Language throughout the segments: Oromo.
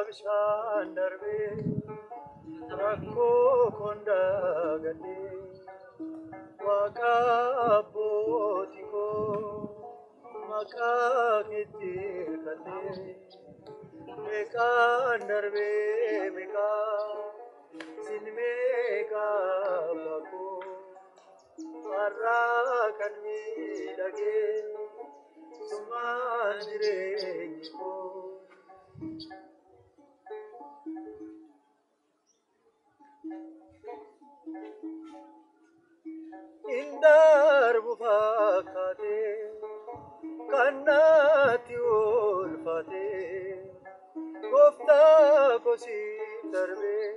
Bishaan darbee rakkoo kondaa galee waaqa abbootii koo maqaa keetti hirkatee meeqaan darbee meeqaa sin meeqaa bakkoo har'aa kan miidhagee sumaan jireenyi koo. Indarbu fakkaate kannaatti ulfaate gooftaa kosi darbee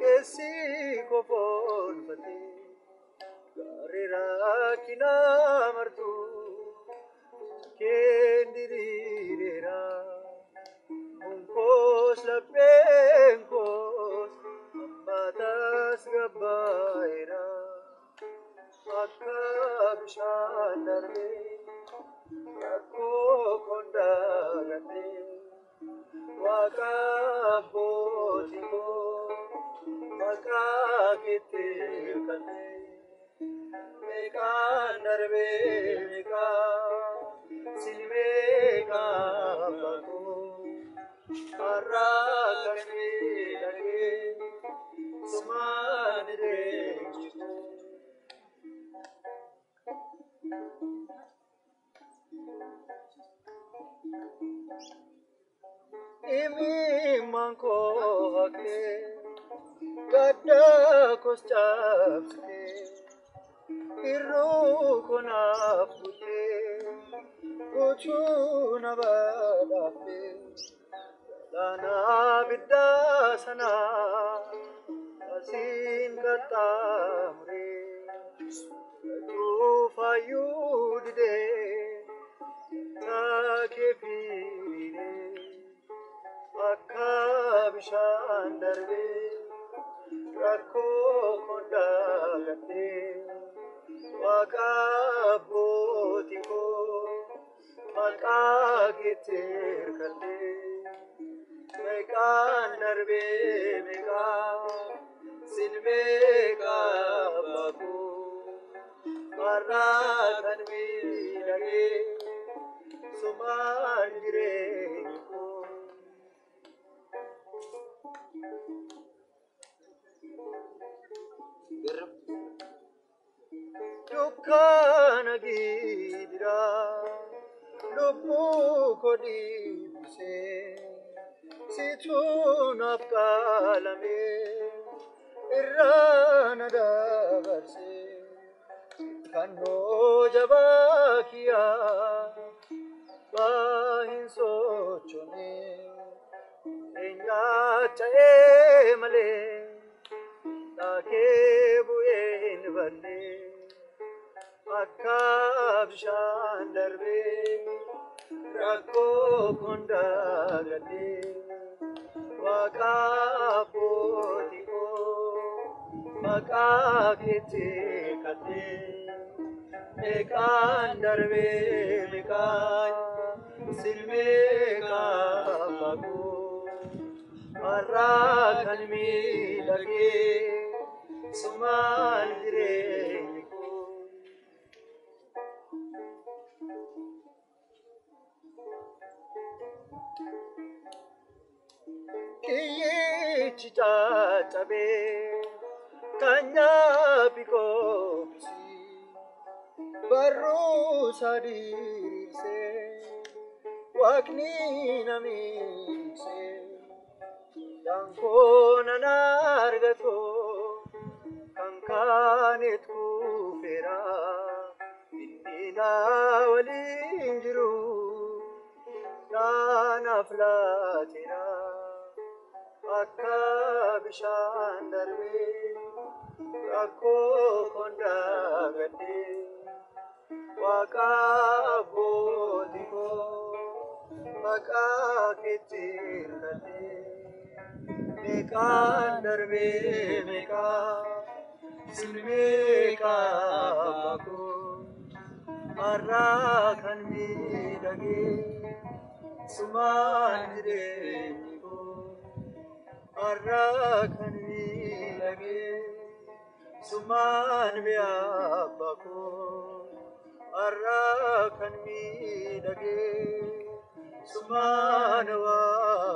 keessi kofoonfate gaarii rakkinaa martu keendiriireera munkos lapheenkos ammatas gabbaa'eera. Akka bishaan darbee rakkoo kondaa galee waaqa abbootii koo maqaa keetti hirkatee meeqaan darbee meeqaa sin meeqaa bakkoo har'aa kan miidhagee sumaan jireenyi koo. Imi manko hake gadda koschaapte irru konaafute gochuuna badhaafte laana biddaa sana asiin qaxxaamure fayyuu didee taakee fiiree akka bishaan darbee rakkoo kondaa galee waaqa abbootii koo maqaa keetti hirkatee meeqaan darbee meeqaa sin meeqaa bakkoo har'aa kan miidhagee sumaan jireenyi koo. Dukkaana gidiraa lubbuu koo dhiibisee situu naaf qaalamee irraa na dabarsee fannoo jabaa kiyyaa baahin sochoonee eenyaacha'ee malee dhaakee bu'ee hin ballee akka bishaan darbee rakkoo kondaa galee waaqa abbootii koo maqaa keetti hirkatee meeqaan darbee meeqaan sin meeqaa bakkoo har'aa kan miidhagee sumaan jireenyi koo. Kiyyichi caccabee kan nyaafi qophisi barruu sadiirsee waaqni na miiksee dankoo nan argatu kan kaanet kufeera inni na waliin jiru naanaaf laateera. Akka bishaan darbee rakkoo kondaa galee waaqa abbootii koo maqaa keetti hirkatee meeqaan darbee meeqaa sin meeqaa bakkoo arraa kan miidhagee sumaan jireenyi koo arraa kan miidhagee sumaan mi'aa bakoo arraa kan miidhagee sumaan waa